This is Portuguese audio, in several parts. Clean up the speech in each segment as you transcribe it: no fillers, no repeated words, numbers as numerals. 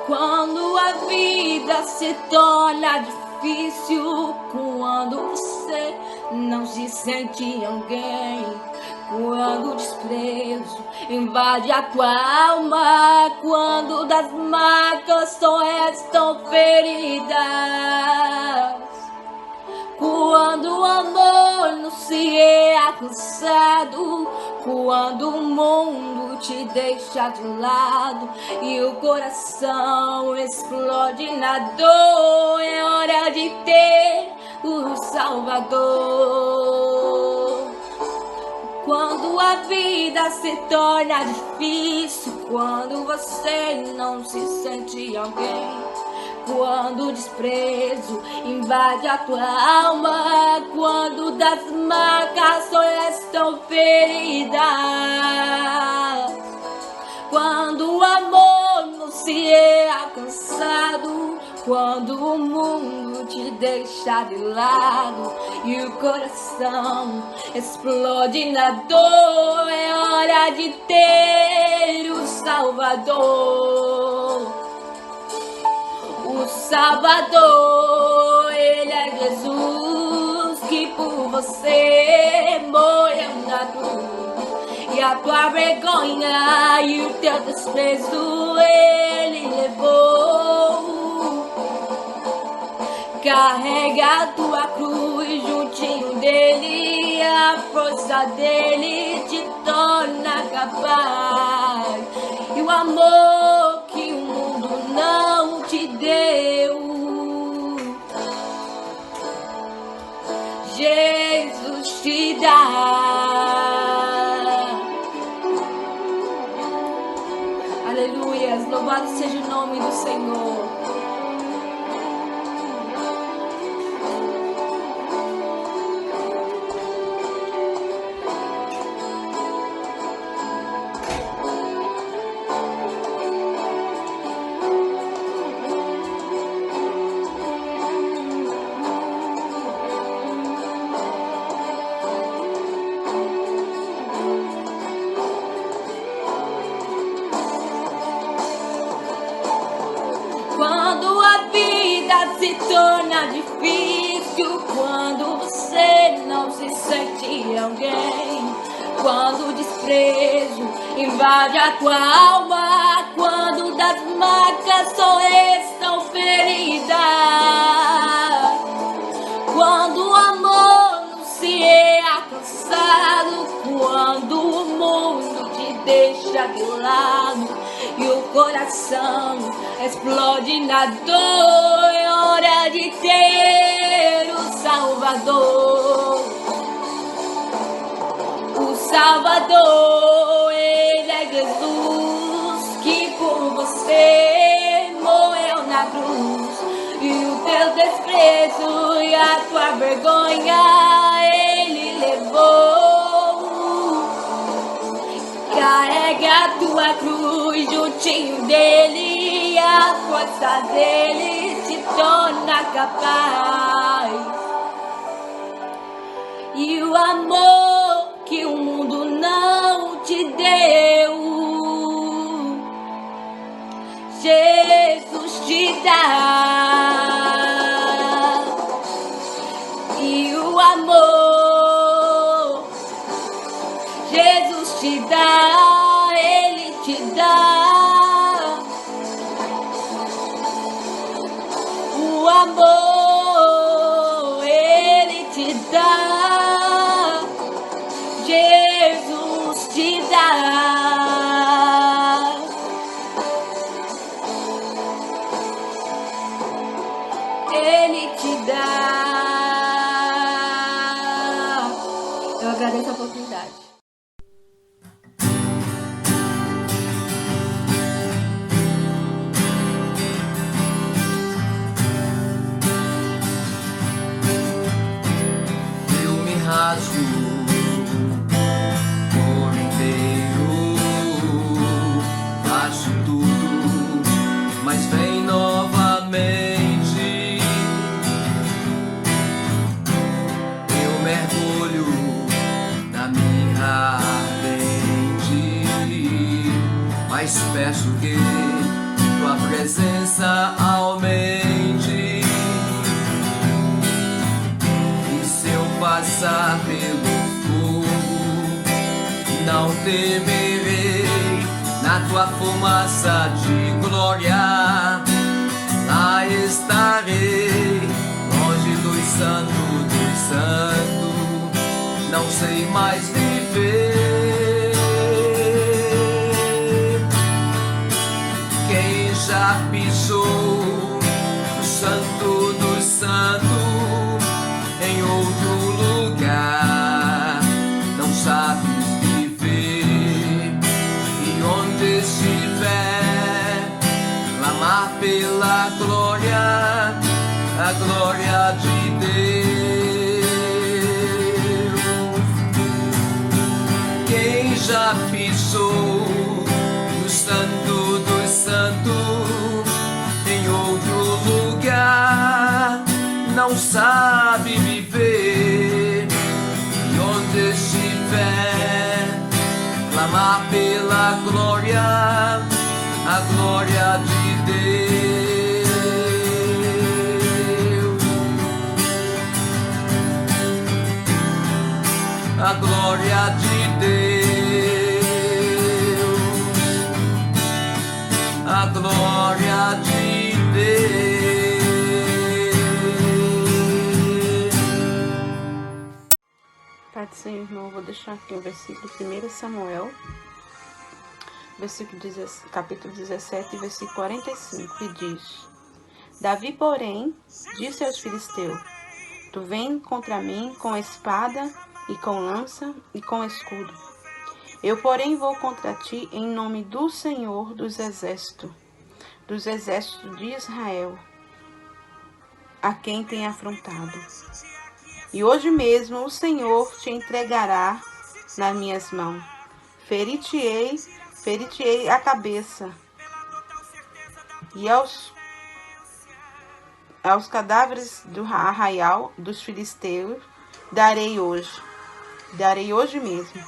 Quando a vida se torna difícil, quando você não se sente alguém, quando o desprezo invade a tua alma, quando das marcas só restam feridas, quando o amor não se é alcançado, quando o mundo te deixa de lado e o coração explode na dor, é hora de ter o Salvador. Quando a vida se torna difícil, quando você não se sente alguém, quando o desprezo invade a tua alma, quando das marcas só restam feridas, quando o amor não se é alcançado, quando o mundo te deixa de lado e o coração explode na dor, é hora de ter o Salvador. O Salvador, Ele é Jesus, que por você morreu na cruz. E a tua vergonha e o teu desprezo Ele levou. Carrega a tua cruz juntinho dele, a força dele te torna capaz. E o amor que o mundo não te deu, Jesus te dá. Aleluias, louvado seja o nome do Senhor. Quando a vida se torna difícil, quando você não se sente alguém, quando o desprezo invade a tua alma, quando das marcas só restam feridas, quando o amor não se é alcançado, quando o mundo te deixa de lado e o coração explode na dor, é hora de ter o Salvador. O Salvador, Ele é Jesus, que por você morreu na cruz. E o teu desprezo e a tua vergonha Ele levou. Carrega a tua cruz juntinho dele, a força dele te torna capaz. E o amor que o mundo não te deu, Jesus te dá. E o amor, Jesus te dá, Ele te dá. O amor, Ele te dá. mas peço que tua presença aumente. E se eu passar pelo fogo, não temerei, na tua fumaça de glória lá estarei, longe dos santos, não sei mais viver. Quem já pisou o santo do santo em outro lugar não sabe viver, e onde estiver clamar pela glória, a glória de Deus. Quem já pisou o santo dos santos em outro lugar não sabe viver, e onde estiver clamar pela glória, a glória de Deus. A glória de Deus. A glória de Deus. Pai do Senhor, irmão, vou deixar aqui o versículo 1 Samuel, capítulo 17, versículo 45, que diz: Davi, porém, disse aos filisteus: Tu vem contra mim com espada e com lança e com escudo. Eu, porém, vou contra ti em nome do Senhor dos exércitos de Israel, a quem tem afrontado. E hoje mesmo o Senhor te entregará nas minhas mãos. Ferir-te-ei a cabeça, e aos cadáveres do arraial dos filisteus darei hoje mesmo,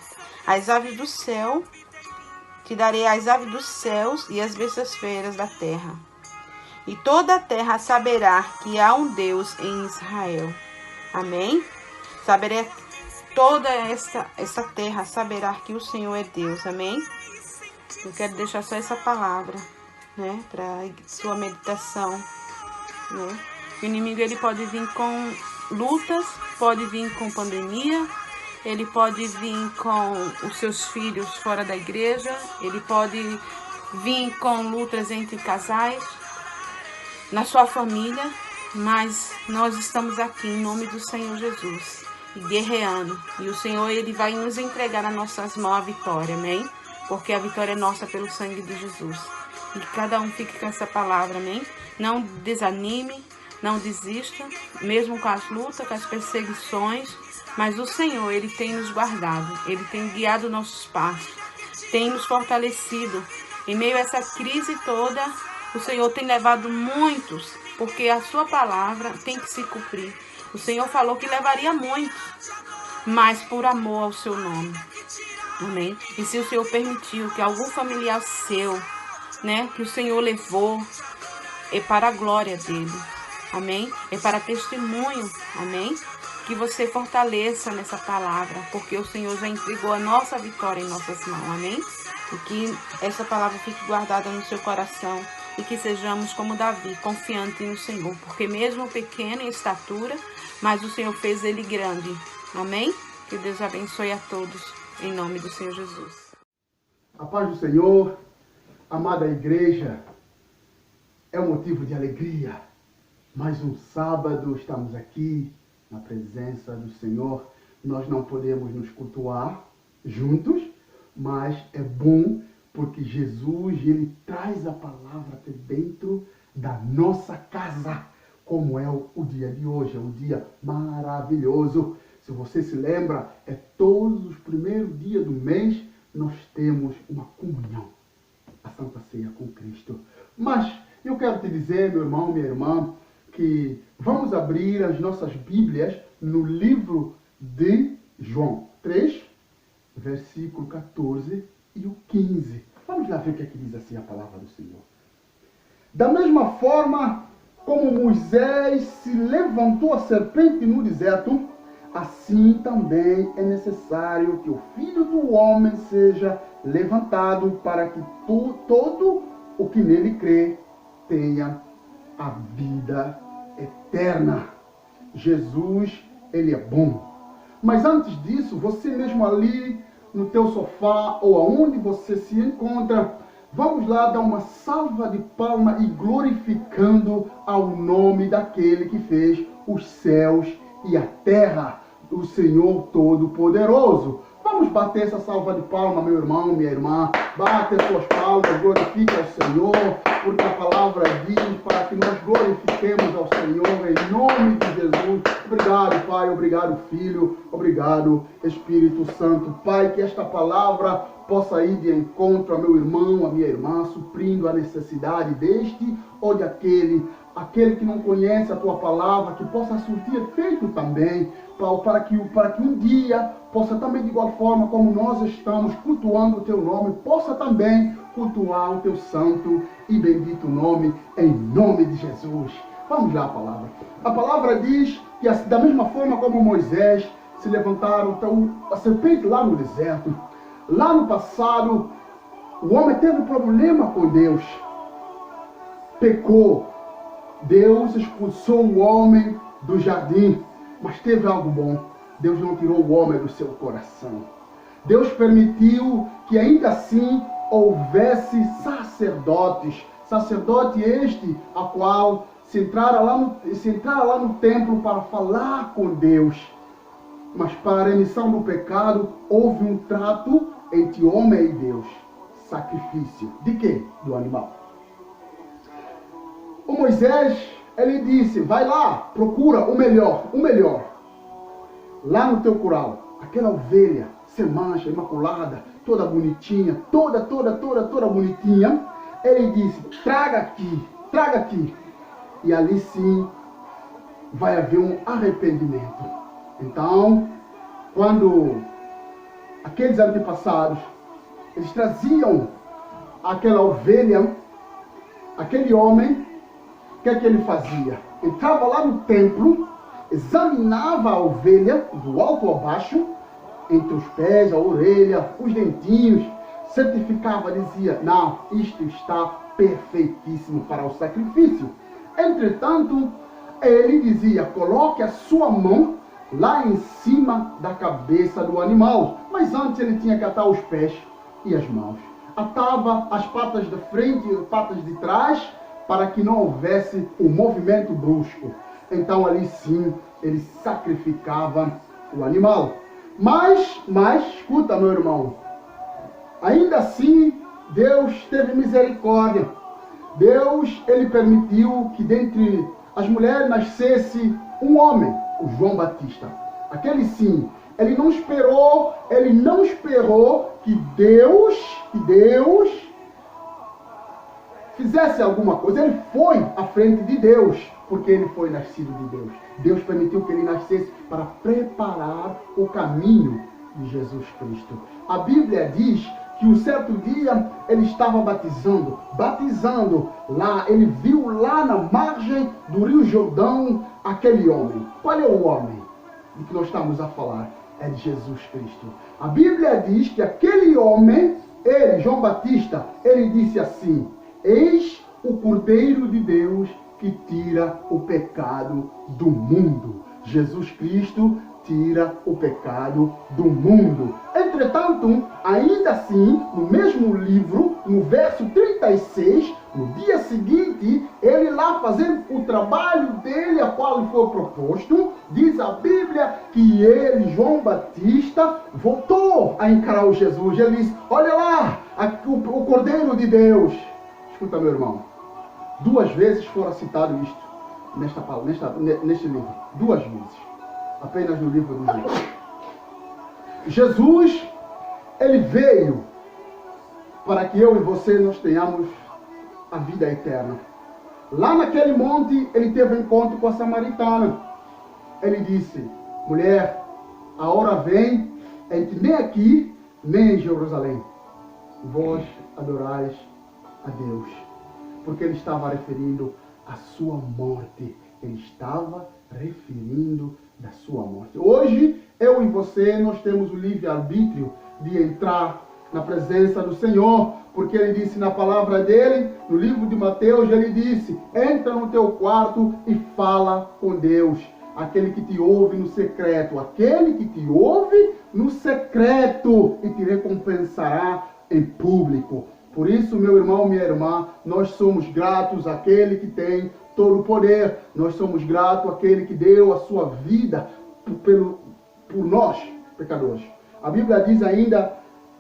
as aves do céu, te darei as aves dos céus e as bestas feiras da terra. E toda a terra saberá que há um Deus em Israel. Amém? Saberá toda essa terra saberá que o Senhor é Deus. Amém? Eu quero deixar só essa palavra, né, para sua meditação, né? O inimigo, ele pode vir com lutas, pode vir com pandemia, ele pode vir com os seus filhos fora da igreja, ele pode vir com lutas entre casais, na sua família, mas nós estamos aqui em nome do Senhor Jesus, guerreando, e o Senhor, ele vai nos entregar nas nossas mãos a vitória, amém? Porque a vitória é nossa pelo sangue de Jesus. E cada um fique com essa palavra, amém? Não desanime, não desista, mesmo com as lutas, com as perseguições, mas o Senhor, ele tem nos guardado, ele tem guiado nossos passos, tem nos fortalecido. Em meio a essa crise toda, o Senhor tem levado muitos, porque a sua palavra tem que se cumprir. O Senhor falou que levaria muitos, mas por amor ao seu nome. Amém? E se o Senhor permitiu que algum familiar seu, né, que o Senhor levou, é para a glória dele. Amém? É para testemunho. Amém? Que você fortaleça nessa palavra, porque o Senhor já entregou a nossa vitória em nossas mãos. Amém? E que essa palavra fique guardada no seu coração e que sejamos como Davi, confiantes no Senhor, porque mesmo pequeno em estatura, mas o Senhor fez ele grande. Amém? Que Deus abençoe a todos. Em nome do Senhor Jesus. A paz do Senhor, amada igreja, é um motivo de alegria. Mais um sábado estamos aqui na presença do Senhor. Nós não podemos nos cultuar juntos, mas é bom porque Jesus, ele traz a palavra até dentro da nossa casa, como é o dia de hoje. É um dia maravilhoso. Se você se lembra, é todos os primeiros dias do mês nós temos uma comunhão, a Santa Ceia com Cristo. Mas eu quero te dizer, meu irmão, minha irmã, que vamos abrir as nossas Bíblias no livro de João 3, versículo 14 e o 15. Vamos Vamos lá ver o que é que diz assim a palavra do Senhor. Da mesma forma como Moisés se levantou a serpente no deserto, assim também é necessário que o Filho do Homem seja levantado para que todo o que nele crê tenha a vida eterna. Jesus, ele é bom. Mas antes disso, você mesmo ali no teu sofá ou aonde você se encontra, vamos lá dar uma salva de palmas e glorificando ao nome daquele que fez os céus e a terra, o Senhor Todo-Poderoso. Vamos bater essa salva de palmas, meu irmão, minha irmã. Bate as suas palmas, glorifique ao Senhor, porque a palavra diz para que nós glorifiquemos ao Senhor em nome de Jesus. Obrigado, Pai, obrigado, Filho, obrigado, Espírito Santo. Pai, que esta palavra possa ir de encontro ao meu irmão, à minha irmã, suprindo a necessidade deste ou de aquele que não conhece a Tua palavra, que possa surtir efeito também, para que um dia possa também, de igual forma como nós estamos cultuando o Teu nome, possa também cultuar o Teu santo e bendito nome, em nome de Jesus. Vamos lá a palavra. A palavra diz que da mesma forma como Moisés se levantaram a serpente lá no deserto, lá no passado, o homem teve um problema com Deus, pecou, Deus expulsou o homem do jardim, mas teve algo bom. Deus não tirou o homem do seu coração. Deus permitiu que ainda assim houvesse sacerdotes. Sacerdote este, a qual se entrara lá no templo para falar com Deus. Mas para a remissão do pecado, houve um trato entre homem e Deus. Sacrifício. De quê? Do animal. O Moisés, ele disse, vai lá, procura o melhor. Lá no teu curral, aquela ovelha, sem mancha, imaculada, toda bonitinha, toda bonitinha. Ele disse, traga aqui. E ali sim, vai haver um arrependimento. Então, quando aqueles antepassados, eles traziam aquela ovelha, aquele homem, o que é que ele fazia? Entrava lá no templo, examinava a ovelha do alto ao baixo, entre os pés, a orelha, os dentinhos, certificava, dizia, não, isto está perfeitíssimo para o sacrifício. Entretanto, ele dizia, coloque a sua mão lá em cima da cabeça do animal. Mas antes ele tinha que atar os pés e as mãos. Atava as patas de frente e as patas de trás, para que não houvesse um movimento brusco. Então ali sim, ele sacrificava o animal. Mas, escuta meu irmão, ainda assim, Deus teve misericórdia. Deus, ele permitiu que dentre as mulheres nascesse um homem, o João Batista. Aquele sim, ele não esperou que Deus fizesse alguma coisa. Ele foi à frente de Deus, porque ele foi nascido de Deus. Deus permitiu que ele nascesse para preparar o caminho de Jesus Cristo. A Bíblia diz que um certo dia ele estava batizando lá, ele viu lá na margem do Rio Jordão aquele homem. Qual é o homem de que nós estamos a falar? É de Jesus Cristo. A Bíblia diz que aquele homem, ele, João Batista, ele disse assim, eis o Cordeiro de Deus que tira o pecado do mundo. Jesus Cristo tira o pecado do mundo. Entretanto, ainda assim, no mesmo livro, no verso 36, no dia seguinte, ele lá fazendo o trabalho dele, a qual lhe foi proposto, diz a Bíblia que ele, João Batista, voltou a encarar o Jesus. Ele disse, olha lá, o Cordeiro de Deus. Escuta, meu irmão, 2 vezes fora citado isto neste livro. 2 vezes. Apenas no livro dos Reis. Jesus, ele veio para que eu e você nós tenhamos a vida eterna. Lá naquele monte, ele teve um encontro com a samaritana. Ele disse, mulher, a hora vem em que nem aqui, nem em Jerusalém vós adorais a Deus. Porque ele estava referindo à sua morte. Ele estava referindo da sua morte. Hoje, eu e você, nós temos o livre-arbítrio de entrar na presença do Senhor, porque ele disse na palavra dele, no livro de Mateus, ele disse: entra no teu quarto e fala com Deus. Aquele que te ouve no secreto, aquele que te ouve no secreto e te recompensará em público. Por isso, meu irmão, minha irmã, nós somos gratos àquele que tem todo o poder. Nós somos gratos àquele que deu a sua vida por nós, pecadores. A Bíblia diz ainda,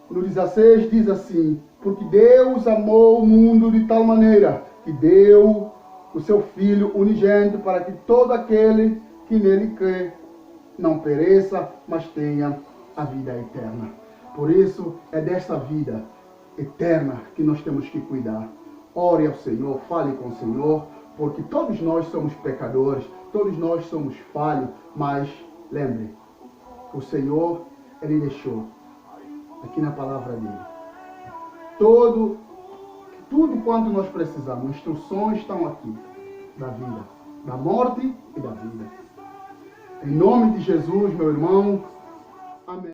no 16, diz assim: porque Deus amou o mundo de tal maneira que deu o seu Filho unigênito para que todo aquele que nele crê não pereça, mas tenha a vida eterna. Por isso, é desta vida eterna que nós temos que cuidar. Ore ao Senhor, fale com o Senhor, porque todos nós somos pecadores, todos nós somos falhos, mas lembre, o Senhor, Ele deixou aqui na palavra dele tudo quanto nós precisamos. Instruções estão aqui da vida, da morte e da vida. Em nome de Jesus, meu irmão. Amém.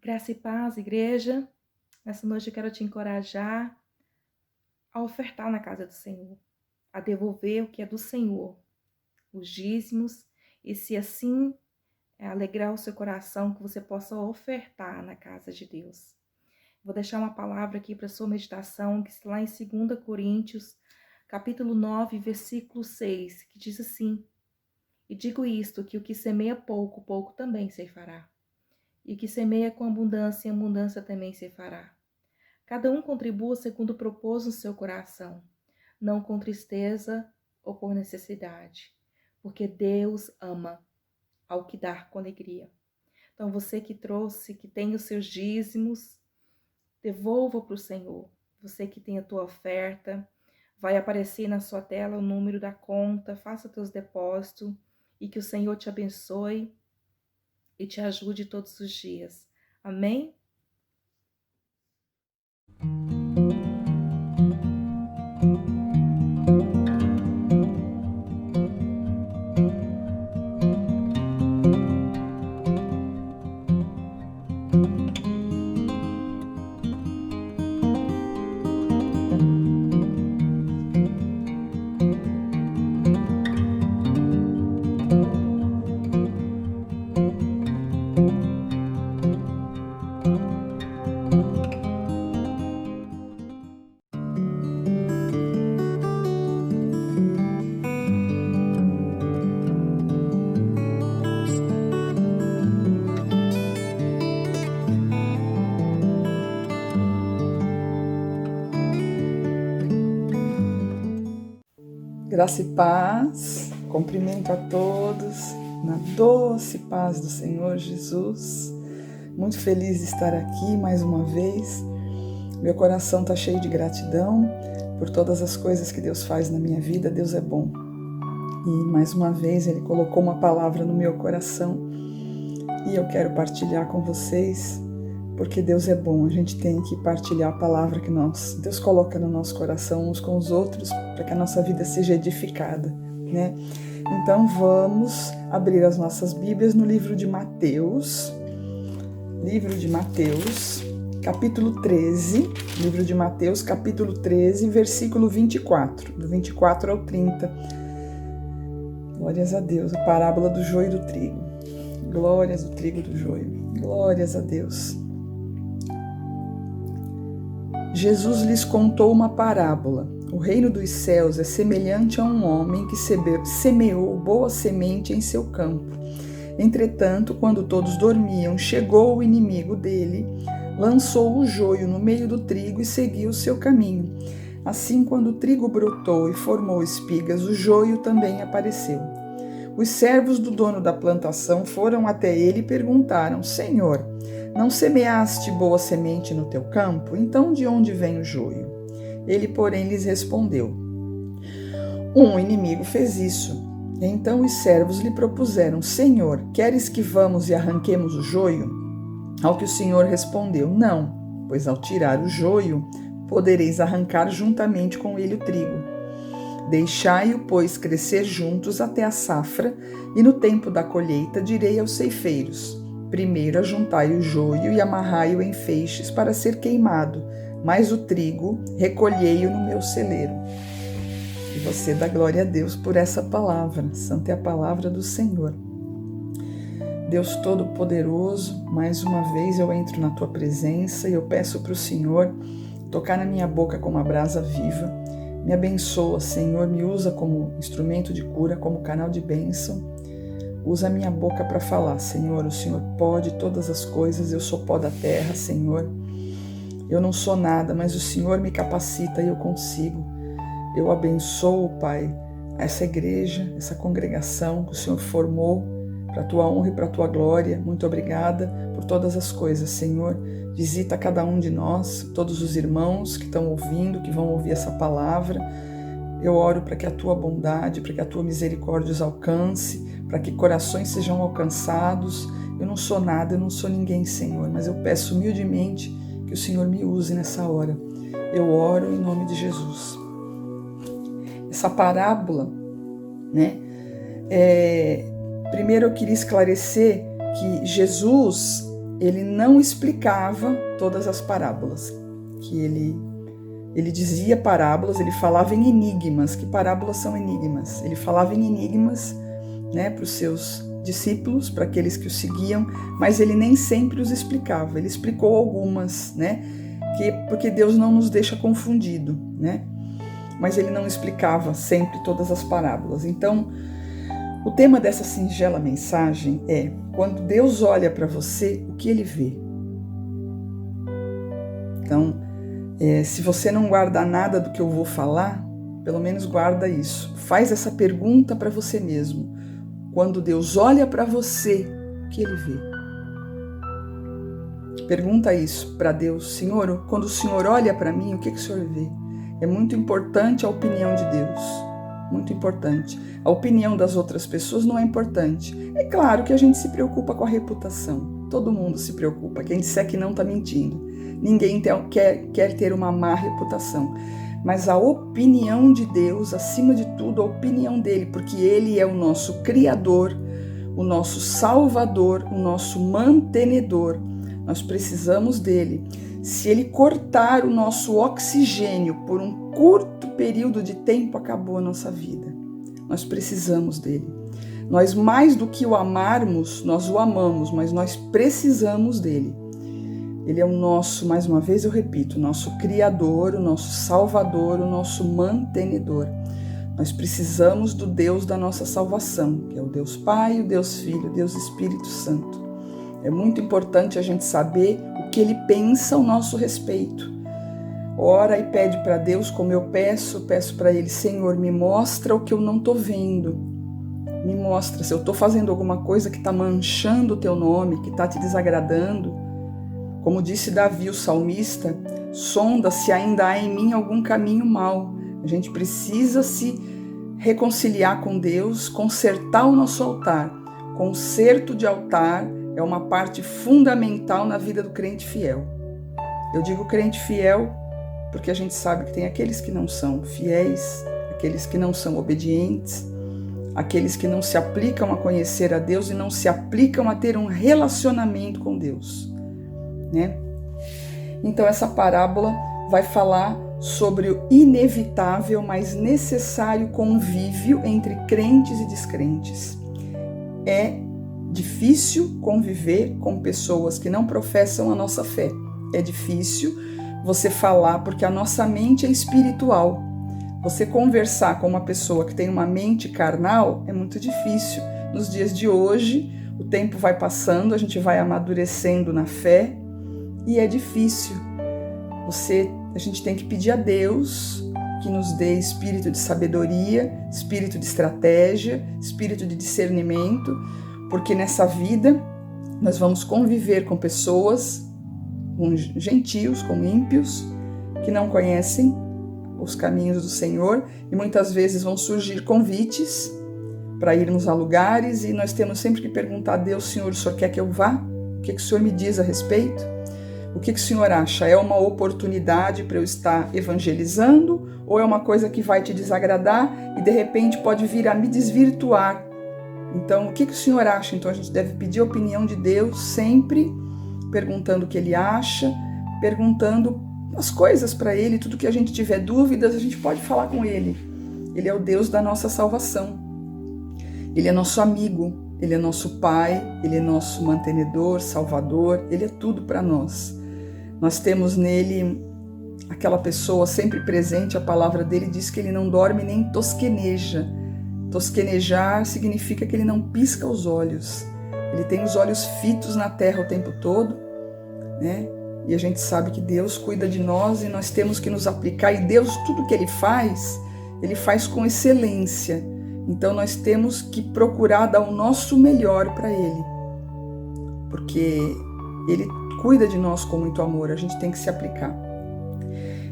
Graça e paz, igreja. Nessa noite eu quero te encorajar a ofertar na casa do Senhor, a devolver o que é do Senhor, os dízimos, e se assim alegrar o seu coração, que você possa ofertar na casa de Deus. Vou deixar uma palavra aqui para sua meditação, que está lá em 2 Coríntios, capítulo 9, versículo 6, que diz assim: e digo isto, que o que semeia pouco, pouco também ceifará. E o que semeia com abundância, abundância também ceifará. Cada um contribua segundo propôs no seu coração, não com tristeza ou por necessidade, porque Deus ama ao que dar com alegria. Então você que trouxe, que tem os seus dízimos, devolva para o Senhor. Você que tem a tua oferta, vai aparecer na sua tela o número da conta, faça teus depósitos e que o Senhor te abençoe e te ajude todos os dias. Amém? Graça e paz, cumprimento a todos na doce paz do Senhor Jesus. Muito feliz de estar aqui mais uma vez. Meu coração está cheio de gratidão por todas as coisas que Deus faz na minha vida. Deus é bom. E mais uma vez Ele colocou uma palavra no meu coração e eu quero partilhar com vocês, porque Deus é bom. A gente tem que partilhar a palavra que Deus coloca no nosso coração uns com os outros, para que a nossa vida seja edificada, né? Então vamos abrir as nossas Bíblias no livro de Mateus, capítulo 13, livro de Mateus, capítulo 13, versículo 24, do 24 ao 30. Glórias a Deus, a parábola do joio e do trigo. Glórias do trigo e do joio. Glórias a Deus. Jesus lhes contou uma parábola. O reino dos céus é semelhante a um homem que semeou boa semente em seu campo. Entretanto, quando todos dormiam, chegou o inimigo dele, lançou o joio no meio do trigo e seguiu o seu caminho. Assim, quando o trigo brotou e formou espigas, o joio também apareceu. Os servos do dono da plantação foram até ele e perguntaram: Senhor, não semeaste boa semente no teu campo? Então de onde vem o joio? Ele, porém, lhes respondeu: um inimigo fez isso. Então os servos lhe propuseram: Senhor, queres que vamos e arranquemos o joio? Ao que o Senhor respondeu: não, pois ao tirar o joio, podereis arrancar juntamente com ele o trigo. Deixai-o, pois, crescer juntos até a safra, e no tempo da colheita direi aos ceifeiros: primeiro ajuntai o joio e amarrai-o em feixes para ser queimado, mas o trigo recolhei-o no meu celeiro. E você dá glória a Deus por essa palavra. Santa é a palavra do Senhor. Deus Todo-Poderoso, mais uma vez eu entro na Tua presença e eu peço para o Senhor tocar na minha boca como uma brasa viva. Me abençoa, Senhor, me usa como instrumento de cura, como canal de bênção. Usa a minha boca para falar, Senhor. O Senhor pode todas as coisas, eu sou pó da terra, Senhor. Eu não sou nada, mas o Senhor me capacita e eu consigo. Eu abençoo, Pai, essa igreja, essa congregação que o Senhor formou para a Tua honra e para a Tua glória. Muito obrigada por todas as coisas, Senhor. Visita cada um de nós, todos os irmãos que estão ouvindo, que vão ouvir essa palavra. Eu oro para que a Tua bondade, para que a Tua misericórdia os alcance, para que corações sejam alcançados. Eu não sou nada, eu não sou ninguém, Senhor, mas eu peço humildemente que o Senhor me use nessa hora. Eu oro em nome de Jesus. Essa parábola, né? Primeiro eu queria esclarecer que Jesus, ele não explicava todas as parábolas, que ele dizia parábolas, ele falava em enigmas. Que parábolas são enigmas? Ele falava em enigmas, né, para os seus discípulos, para aqueles que o seguiam, mas ele nem sempre os explicava. Ele explicou algumas, né, porque Deus não nos deixa confundido, né? Mas ele não explicava sempre todas as parábolas. Então, o tema dessa singela mensagem é: quando Deus olha para você, o que Ele vê? Então, se você não guardar nada do que eu vou falar, pelo menos guarda isso. Faz essa pergunta para você mesmo. Quando Deus olha para você, o que Ele vê? Pergunta isso para Deus. Senhor, quando o Senhor olha para mim, o que o Senhor vê? É muito importante a opinião de Deus, muito importante. A opinião das outras pessoas não é importante. É claro que a gente se preocupa com a reputação, todo mundo se preocupa. Quem disser que não está mentindo. Ninguém quer ter uma má reputação. Mas a opinião de Deus, acima de tudo, a opinião dele, porque ele é o nosso Criador, o nosso Salvador, o nosso mantenedor. Nós precisamos dele. Se ele cortar o nosso oxigênio por um curto período de tempo, acabou a nossa vida. Nós precisamos dele. Nós, mais do que o amarmos, nós o amamos, mas nós precisamos dele. Ele é o nosso, mais uma vez eu repito, o nosso Criador, o nosso Salvador, o nosso mantenedor. Nós precisamos do Deus da nossa salvação, que é o Deus Pai, o Deus Filho, o Deus Espírito Santo. É muito importante a gente saber o que ele pensa ao nosso respeito. Ora e pede para Deus, como eu peço para ele: Senhor, me mostra o que eu não estou vendo. Me mostra se eu estou fazendo alguma coisa que está manchando o teu nome, que está te desagradando. Como disse Davi, o salmista, sonda se ainda há em mim algum caminho mau. A gente precisa se reconciliar com Deus, consertar o nosso altar. Conserto de altar é uma parte fundamental na vida do crente fiel. Eu digo crente fiel porque a gente sabe que tem aqueles que não são fiéis, aqueles que não são obedientes, aqueles que não se aplicam a conhecer a Deus e não se aplicam a ter um relacionamento com Deus, né? Então essa parábola vai falar sobre o inevitável, mas necessário convívio entre crentes e descrentes. É difícil conviver com pessoas que não professam a nossa fé. É difícil você falar porque a nossa mente é espiritual. Você conversar com uma pessoa que tem uma mente carnal é muito difícil. Nos dias de hoje, o tempo vai passando, a gente vai amadurecendo na fé e é difícil. A gente tem que pedir a Deus que nos dê espírito de sabedoria, espírito de estratégia, espírito de discernimento, porque nessa vida nós vamos conviver com pessoas, com gentios, com ímpios, que não conhecem os caminhos do Senhor, e muitas vezes vão surgir convites para irmos a lugares, e nós temos sempre que perguntar a Deus: Senhor, o Senhor quer que eu vá? O que o Senhor me diz a respeito? O que o senhor acha? É uma oportunidade para eu estar evangelizando ou é uma coisa que vai te desagradar e de repente pode vir a me desvirtuar? Então, o que o senhor acha? Então, a gente deve pedir a opinião de Deus sempre, perguntando o que ele acha, perguntando as coisas para ele, tudo que a gente tiver dúvidas, a gente pode falar com ele. Ele é o Deus da nossa salvação. Ele é nosso amigo, ele é nosso pai, ele é nosso mantenedor, salvador, ele é tudo para nós. Nós temos nele aquela pessoa sempre presente, a palavra dele diz que ele não dorme nem tosqueneja. Tosquenejar significa que ele não pisca os olhos. Ele tem os olhos fitos na terra o tempo todo, né? E a gente sabe que Deus cuida de nós e nós temos que nos aplicar. E Deus, tudo que ele faz com excelência. Então nós temos que procurar dar o nosso melhor para ele. Porque ele cuida de nós com muito amor, a gente tem que se aplicar.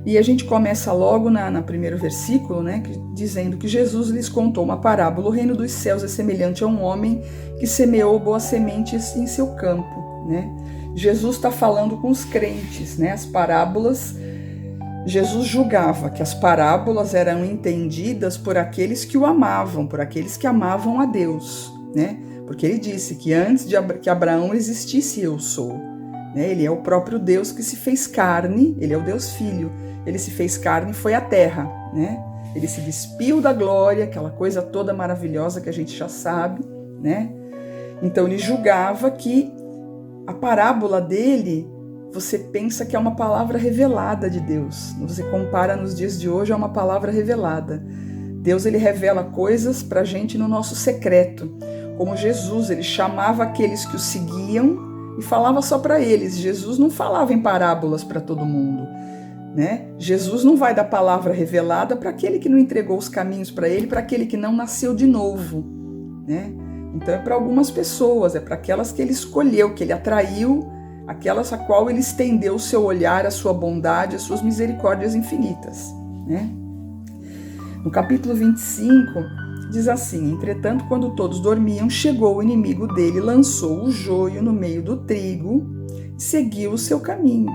E a gente começa logo no primeiro versículo, né, dizendo que Jesus lhes contou uma parábola. O reino dos céus é semelhante a um homem que semeou boas sementes em seu campo, né? Jesus está falando com os crentes, né? As parábolas, Jesus julgava que as parábolas eram entendidas por aqueles que o amavam, por aqueles que amavam a Deus, né? Porque ele disse que antes de que Abraão existisse, eu sou. Né? Ele é o próprio Deus que se fez carne, ele é o Deus Filho. Ele se fez carne e foi à terra, né? Ele se despiu da glória, aquela coisa toda maravilhosa que a gente já sabe, né? Então ele julgava que a parábola dele, você pensa que é uma palavra revelada de Deus. Você compara nos dias de hoje, é uma palavra revelada. Deus, ele revela coisas pra gente no nosso secreto. Como Jesus, ele chamava aqueles que o seguiam e falava só para eles. Jesus não falava em parábolas para todo mundo. Né? Jesus não vai dar palavra revelada para aquele que não entregou os caminhos para ele, para aquele que não nasceu de novo, né? Então é para algumas pessoas, é para aquelas que ele escolheu, que ele atraiu, aquelas a qual ele estendeu o seu olhar, a sua bondade, as suas misericórdias infinitas, né? No capítulo 25 diz assim: entretanto, quando todos dormiam, chegou o inimigo dele, lançou o joio no meio do trigo e seguiu o seu caminho.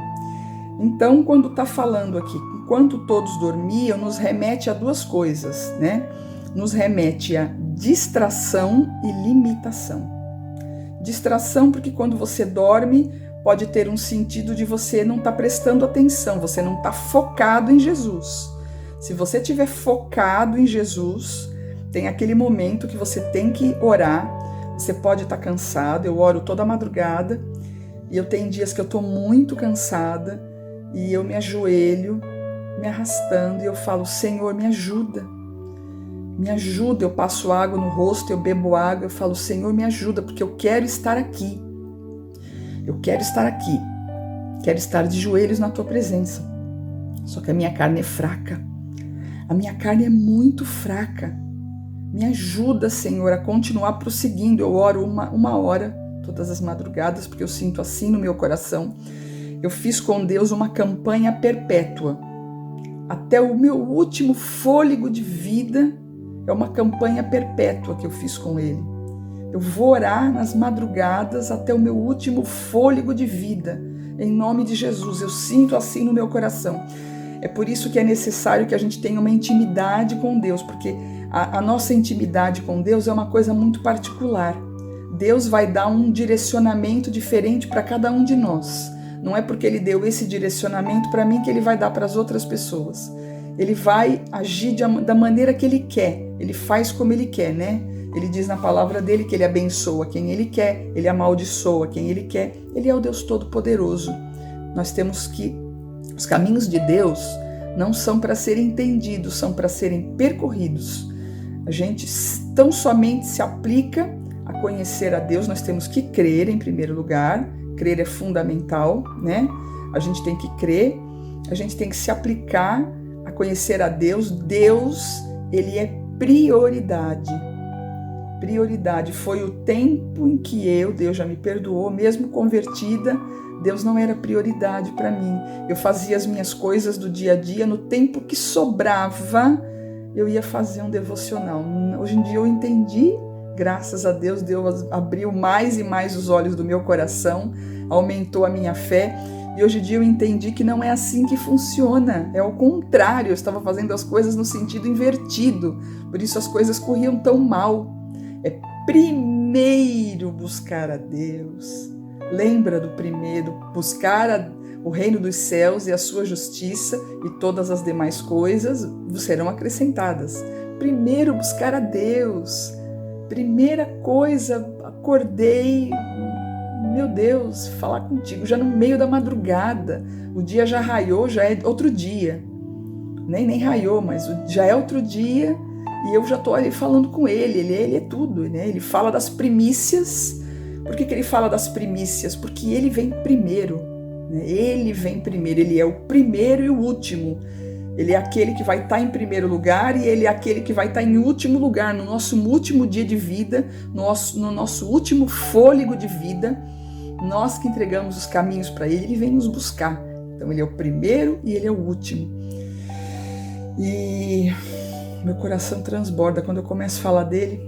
Então, quando está falando aqui, enquanto todos dormiam, nos remete a duas coisas, né? Nos remete a distração e limitação. Distração porque quando você dorme, pode ter um sentido de você não estar prestando atenção, você não está focado em Jesus. Se você estiver focado em Jesus, tem aquele momento que você tem que orar, você pode estar cansado, eu oro toda madrugada, e eu tenho dias que eu estou muito cansada, e eu me ajoelho, me arrastando, e eu falo: Senhor, me ajuda, eu passo água no rosto, eu bebo água, eu falo: Senhor, me ajuda, porque eu quero estar aqui, quero estar de joelhos na tua presença, só que a minha carne é fraca, a minha carne é muito fraca, me ajuda, Senhor, a continuar prosseguindo. Eu oro uma hora, todas as madrugadas, porque eu sinto assim no meu coração. Eu fiz com Deus uma campanha perpétua. Até o meu último fôlego de vida é uma campanha perpétua que eu fiz com Ele. Eu vou orar nas madrugadas até o meu último fôlego de vida. Em nome de Jesus, eu sinto assim no meu coração. É por isso que é necessário que a gente tenha uma intimidade com Deus, porque a nossa intimidade com Deus é uma coisa muito particular. Deus vai dar um direcionamento diferente para cada um de nós. Não é porque ele deu esse direcionamento para mim que ele vai dar para as outras pessoas. Ele vai agir da maneira que ele quer. Ele faz como ele quer, né? Ele diz na palavra dele que ele abençoa quem ele quer, ele amaldiçoa quem ele quer. Ele é o Deus Todo-Poderoso. Nós temos que... Os caminhos de Deus não são para serem entendidos, são para serem percorridos. A gente tão somente se aplica a conhecer a Deus. Nós temos que crer em primeiro lugar. Crer é fundamental, né? A gente tem que crer, a gente tem que se aplicar a conhecer a Deus. Deus, ele é prioridade. Prioridade. Foi o tempo em que Deus já me perdoou, mesmo convertida, Deus não era prioridade para mim. Eu fazia as minhas coisas do dia a dia, no tempo que sobrava, eu ia fazer um devocional. Hoje em dia eu entendi. Graças a Deus, Deus abriu mais e mais os olhos do meu coração, aumentou a minha fé, e E hoje em dia eu entendi que não é assim que funciona, é o contrário, eu estava fazendo as coisas no sentido invertido, por isso as coisas corriam tão mal. É primeiro buscar a Deus. Lembra do primeiro, buscar o reino dos céus e a sua justiça, e todas as demais coisas serão acrescentadas. Primeiro buscar a Deus. Primeira coisa, acordei, meu Deus, falar contigo já no meio da madrugada. O dia já raiou, já é outro dia. Nem raiou, mas já é outro dia e eu já estou ali falando com ele. Ele é tudo, né? Ele fala das primícias. Por que ele fala das primícias? Porque ele vem primeiro. Né? Ele vem primeiro, ele é o primeiro e o último. Ele é aquele que vai estar em primeiro lugar e ele é aquele que vai estar em último lugar, no nosso último dia de vida, no nosso último fôlego de vida. Nós que entregamos os caminhos para ele, ele vem nos buscar. Então ele é o primeiro e ele é o último. E meu coração transborda quando eu começo a falar dele.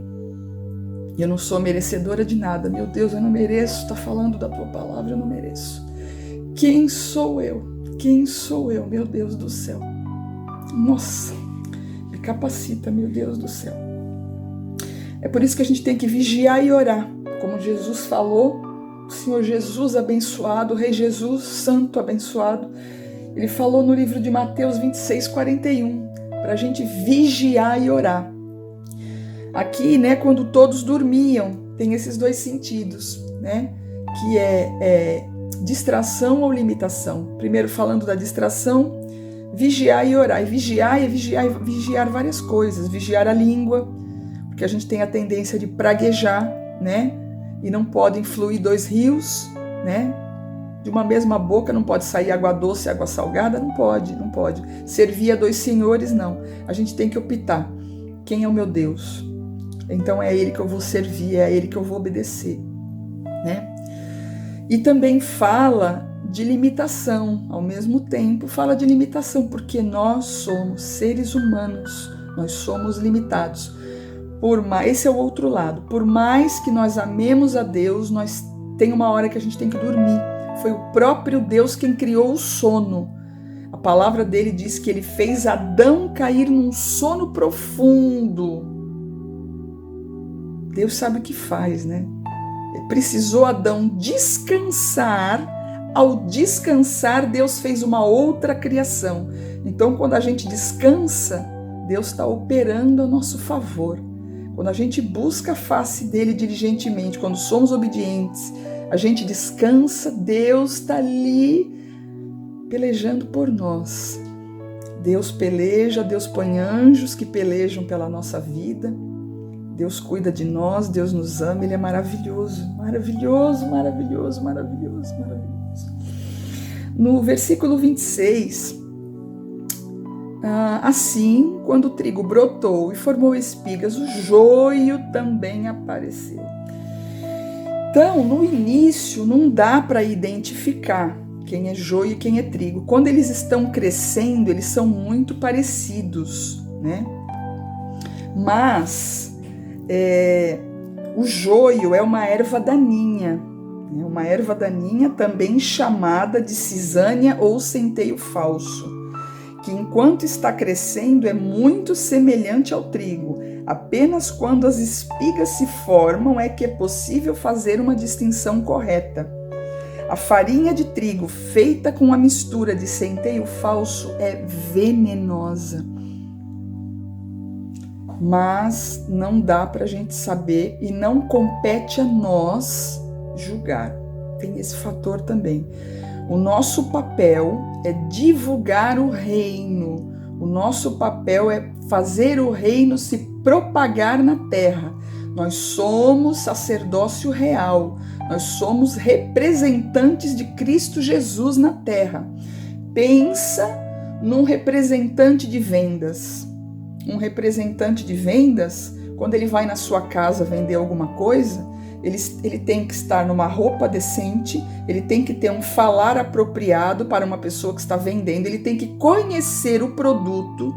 E eu não sou merecedora de nada. Meu Deus, eu não mereço estar falando da tua palavra, eu não mereço. Quem sou eu? Quem sou eu, meu Deus do céu? Nossa, me capacita, meu Deus do céu. É por isso que a gente tem que vigiar e orar. Como Jesus falou, o Senhor Jesus abençoado, o Rei Jesus santo abençoado, ele falou no livro de Mateus 26:41, para a gente vigiar e orar. Aqui, né, quando todos dormiam, tem esses dois sentidos, né, que é distração ou limitação. Primeiro falando da distração, vigiar e orar. E vigiar várias coisas. Vigiar a língua, porque a gente tem a tendência de praguejar, né? E não podem fluir dois rios, né? De uma mesma boca não pode sair água doce e água salgada, não pode. Servir a dois senhores, não. A gente tem que optar. Quem é o meu Deus? Então é a ele que eu vou servir, é a ele que eu vou obedecer, né? E também fala de limitação, ao mesmo tempo fala de limitação, porque nós somos seres humanos, nós somos limitados. Esse é o outro lado. Por mais que nós amemos a Deus, tem uma hora que a gente tem que dormir. Foi o próprio Deus quem criou o sono. A palavra dele diz que ele fez Adão cair num sono profundo. Deus sabe o que faz, né? Precisou Adão descansar. Ao descansar, Deus fez uma outra criação. Então, quando a gente descansa, Deus está operando a nosso favor. Quando a gente busca a face dele diligentemente, quando somos obedientes, a gente descansa, Deus está ali pelejando por nós. Deus peleja, Deus põe anjos que pelejam pela nossa vida. Deus cuida de nós, Deus nos ama, Ele é maravilhoso, maravilhoso, maravilhoso, maravilhoso, maravilhoso. No versículo 26, assim, quando o trigo brotou e formou espigas, o joio também apareceu. Então, no início, não dá para identificar quem é joio e quem é trigo. Quando eles estão crescendo, eles são muito parecidos, né? Mas o joio é uma erva daninha, também chamada de cisânia ou centeio falso, que enquanto está crescendo é muito semelhante ao trigo. Apenas quando as espigas se formam é que é possível fazer uma distinção correta. A farinha de trigo feita com a mistura de centeio falso é venenosa. Mas não dá para a gente saber e não compete a nós julgar. Tem esse fator também. O nosso papel é divulgar o reino. O nosso papel é fazer o reino se propagar na terra. Nós somos sacerdócio real. Nós somos representantes de Cristo Jesus na terra. Pensa num representante de vendas. Um representante de vendas, quando ele vai na sua casa vender alguma coisa, ele tem que estar numa roupa decente, ele tem que ter um falar apropriado para uma pessoa que está vendendo, ele tem que conhecer o produto.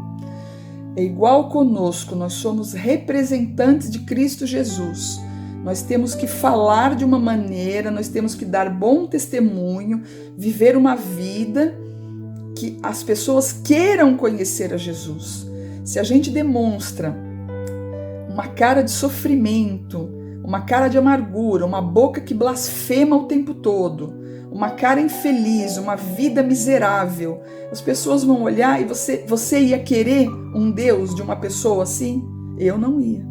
É igual conosco, nós somos representantes de Cristo Jesus. Nós temos que falar de uma maneira, nós temos que dar bom testemunho, viver uma vida que as pessoas queiram conhecer a Jesus. Se a gente demonstra uma cara de sofrimento, uma cara de amargura, uma boca que blasfema o tempo todo, uma cara infeliz, uma vida miserável, as pessoas vão olhar e você ia querer um Deus de uma pessoa assim? Eu não ia.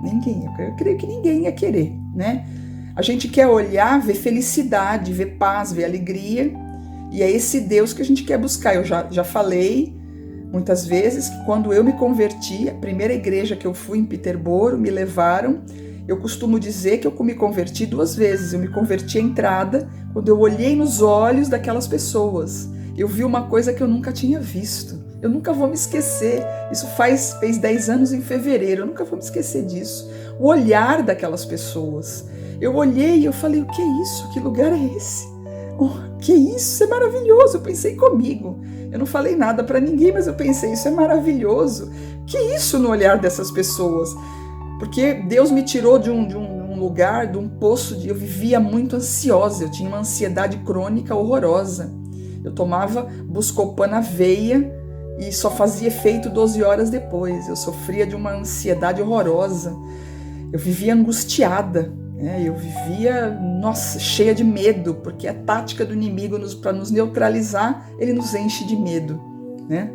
Ninguém. Eu creio que ninguém ia querer, né? A gente quer olhar, ver felicidade, ver paz, ver alegria, e é esse Deus que a gente quer buscar. Eu já falei muitas vezes que quando eu me converti, a primeira igreja que eu fui em Peterborough, me levaram. Eu costumo dizer que eu me converti 2 vezes. Eu me converti à entrada, quando eu olhei nos olhos daquelas pessoas. Eu vi uma coisa que eu nunca tinha visto. Eu nunca vou me esquecer. Isso fez 10 anos em fevereiro. Eu nunca vou me esquecer disso. O olhar daquelas pessoas. Eu olhei e eu falei, o que é isso? Que lugar é esse? Oh, que isso? Isso é maravilhoso. Eu pensei comigo. Eu não falei nada para ninguém, mas eu pensei, isso é maravilhoso. Que isso no olhar dessas pessoas? Porque Deus me tirou de um lugar, de um poço eu vivia muito ansiosa, eu tinha uma ansiedade crônica horrorosa. Eu tomava Buscopan na veia e só fazia efeito 12 horas depois. Eu sofria de uma ansiedade horrorosa. Eu vivia angustiada, né? Eu vivia, cheia de medo, porque a tática do inimigo para nos neutralizar, ele nos enche de medo, né?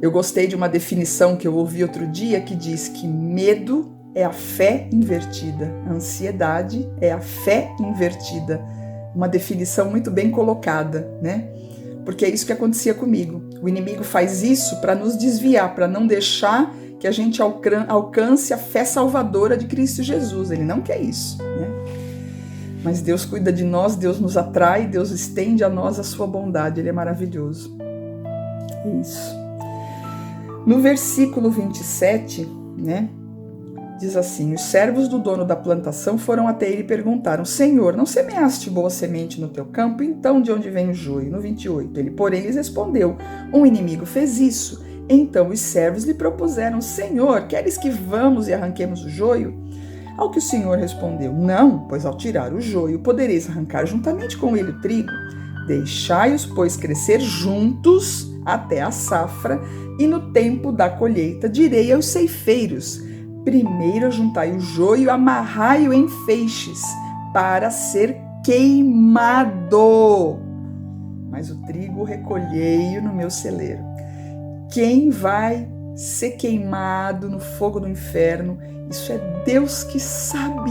Eu gostei de uma definição que eu ouvi outro dia que diz que medo é a fé invertida, a ansiedade é a fé invertida. Uma definição muito bem colocada, né? Porque é isso que acontecia comigo. O inimigo faz isso para nos desviar, para não deixar que a gente alcance a fé salvadora de Cristo Jesus. Ele não quer isso, né? Mas Deus cuida de nós, Deus nos atrai, Deus estende a nós a sua bondade. Ele é maravilhoso. Isso. No versículo 27, né, diz assim, os servos do dono da plantação foram até ele e perguntaram, Senhor, não semeaste boa semente no teu campo? Então de onde vem o joio? No 28, ele, porém, lhes respondeu, um inimigo fez isso. Então os servos lhe propuseram, Senhor, queres que vamos e arranquemos o joio? Ao que o Senhor respondeu, não, pois ao tirar o joio podereis arrancar juntamente com ele o trigo. Deixai-os, pois, crescer juntos até a safra, e no tempo da colheita direi aos ceifeiros, primeiro ajuntai o joio e amarrai-o em feixes, para ser queimado. Mas o trigo recolhei-o no meu celeiro. Quem vai ser queimado no fogo do inferno, isso é Deus que sabe.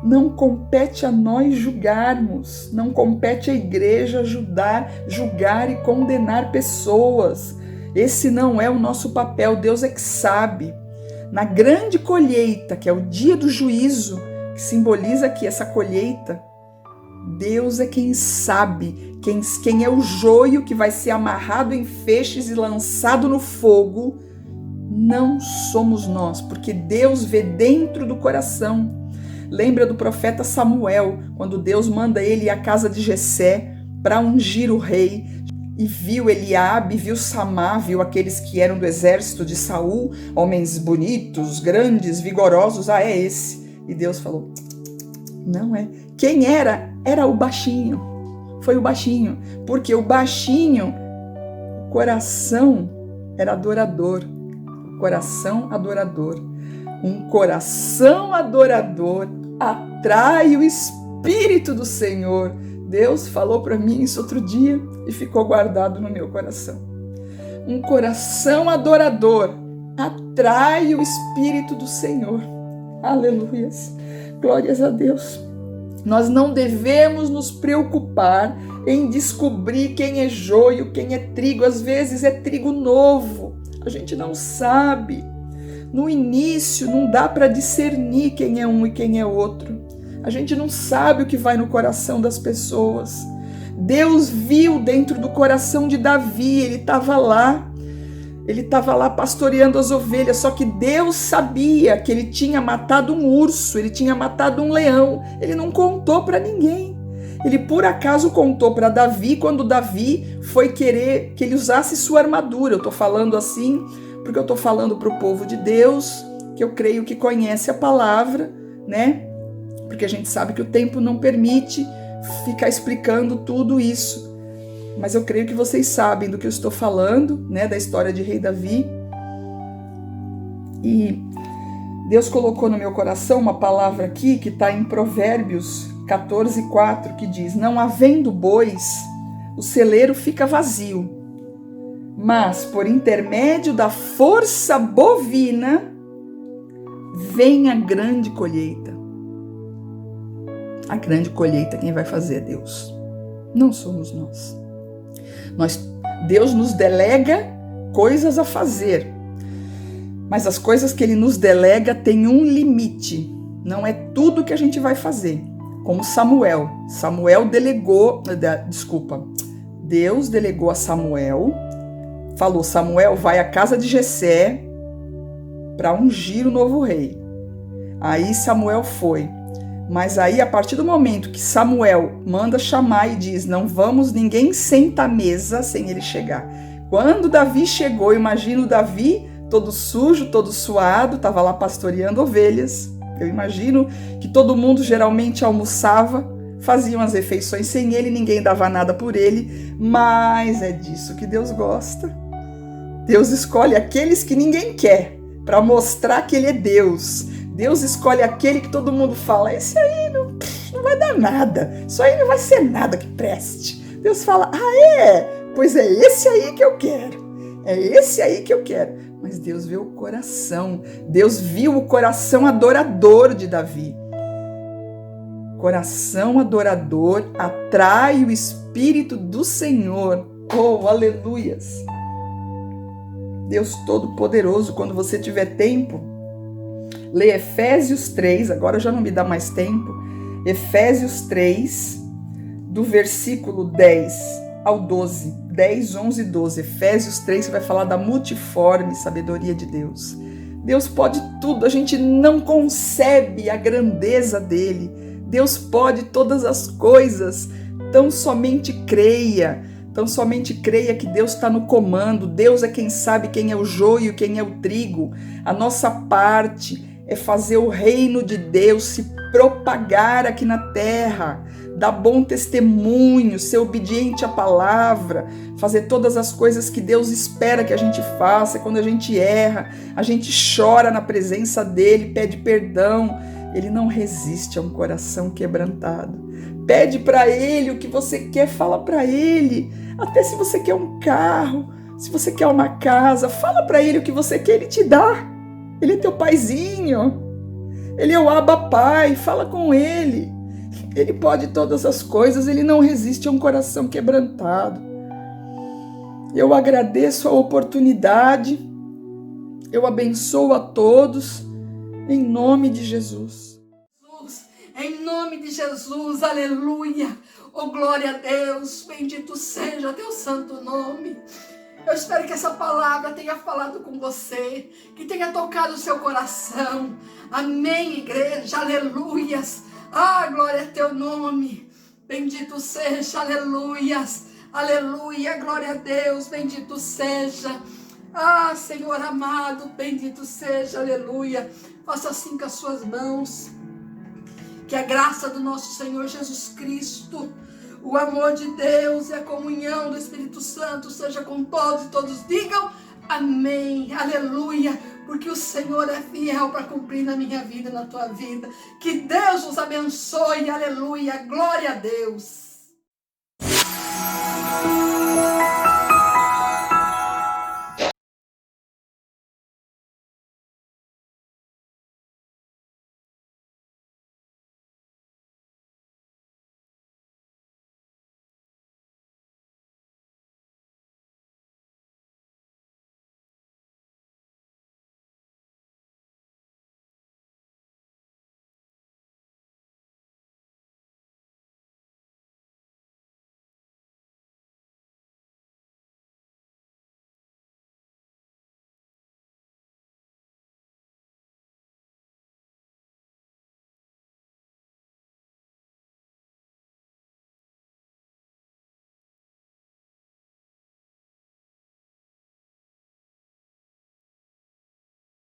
Não compete a nós julgarmos, não compete à igreja julgar e condenar pessoas. Esse não é o nosso papel, Deus é que sabe. Na grande colheita, que é o dia do juízo, que simboliza aqui essa colheita, Deus é quem sabe, quem é o joio que vai ser amarrado em feixes e lançado no fogo, não somos nós, porque Deus vê dentro do coração. Lembra do profeta Samuel, quando Deus manda ele ir à casa de Jessé para ungir o rei, e viu Eliabe, viu Samá, viu aqueles que eram do exército de Saul, homens bonitos, grandes, vigorosos, é esse. E Deus falou, não é. Quem era? Era o baixinho. Foi o baixinho, porque o baixinho, o coração era adorador. O coração adorador. Um coração adorador atrai o Espírito do Senhor. Deus falou para mim isso outro dia e ficou guardado no meu coração. Um coração adorador atrai o Espírito do Senhor. Aleluias. Glórias a Deus. Nós não devemos nos preocupar em descobrir quem é joio, quem é trigo. Às vezes é trigo novo. A gente não sabe. No início não dá para discernir quem é um e quem é outro. A gente não sabe o que vai no coração das pessoas. Deus viu dentro do coração de Davi, ele estava lá pastoreando as ovelhas, só que Deus sabia que ele tinha matado um urso, ele tinha matado um leão, ele não contou para ninguém. Ele por acaso contou para Davi quando Davi foi querer que ele usasse sua armadura. Eu estou falando assim porque eu estou falando para o povo de Deus, que eu creio que conhece a palavra, né? Porque a gente sabe que o tempo não permite ficar explicando tudo isso. Mas eu creio que vocês sabem do que eu estou falando, né? Da história de rei Davi. E Deus colocou no meu coração uma palavra aqui que está em Provérbios 14:4, que diz: não havendo bois, o celeiro fica vazio, mas por intermédio da força bovina vem a grande colheita. A grande colheita quem vai fazer é Deus, não somos nós. Deus nos delega coisas a fazer, mas as coisas que Ele nos delega têm um limite, não é tudo que a gente vai fazer. Como Deus delegou a Samuel, falou: Samuel, vai à casa de Jessé para ungir o novo rei. Aí Samuel foi. Mas aí, a partir do momento que Samuel manda chamar e diz: não vamos, ninguém senta à mesa sem ele chegar. Quando Davi chegou, imagino o Davi todo sujo, todo suado, estava lá pastoreando ovelhas. Eu imagino que todo mundo geralmente almoçava, faziam as refeições sem ele, ninguém dava nada por ele, mas é disso que Deus gosta. Deus escolhe aqueles que ninguém quer, para mostrar que Ele é Deus. Deus escolhe aquele que todo mundo fala: esse aí não vai dar nada, isso aí não vai ser nada que preste. Deus fala: pois é esse aí que eu quero, é esse aí que eu quero. Mas Deus vê o coração, Deus viu o coração adorador de Davi. Coração adorador atrai o Espírito do Senhor. Oh, aleluias! Deus Todo-Poderoso, quando você tiver tempo, lê Efésios 3, agora já não me dá mais tempo, Efésios 3, do versículo 10 ao 12, 10, 11 e 12, Efésios 3, que vai falar da multiforme sabedoria de Deus. Deus pode tudo, a gente não concebe a grandeza dele. Deus pode todas as coisas, tão somente creia que Deus está no comando. Deus é quem sabe quem é o joio, quem é o trigo. A nossa parte é fazer o reino de Deus se propagar aqui na terra, dar bom testemunho, ser obediente à palavra, fazer todas as coisas que Deus espera que a gente faça. Quando a gente erra, a gente chora na presença dele, pede perdão. Ele não resiste a um coração quebrantado. Pede para ele o que você quer, fala para ele. Até se você quer um carro, se você quer uma casa, fala para ele o que você quer, ele te dá. Ele é teu paizinho. Ele é o Abba Pai, fala com ele. Ele pode todas as coisas, ele não resiste a um coração quebrantado. Eu agradeço a oportunidade, eu abençoo a todos, em nome de Jesus. Em nome de Jesus, aleluia. Oh, glória a Deus, bendito seja teu santo nome. Eu espero que essa palavra tenha falado com você, que tenha tocado o seu coração. Amém, igreja, aleluias. Ah, glória a teu nome, bendito seja, aleluias, aleluia, glória a Deus, bendito seja. Ah, Senhor amado, bendito seja, aleluia. Faça assim com as suas mãos. Que a graça do nosso Senhor Jesus Cristo, o amor de Deus e a comunhão do Espírito Santo seja com todos e todos digam amém, aleluia, porque o Senhor é fiel para cumprir na minha vida e na tua vida. Que Deus nos abençoe, aleluia, glória a Deus.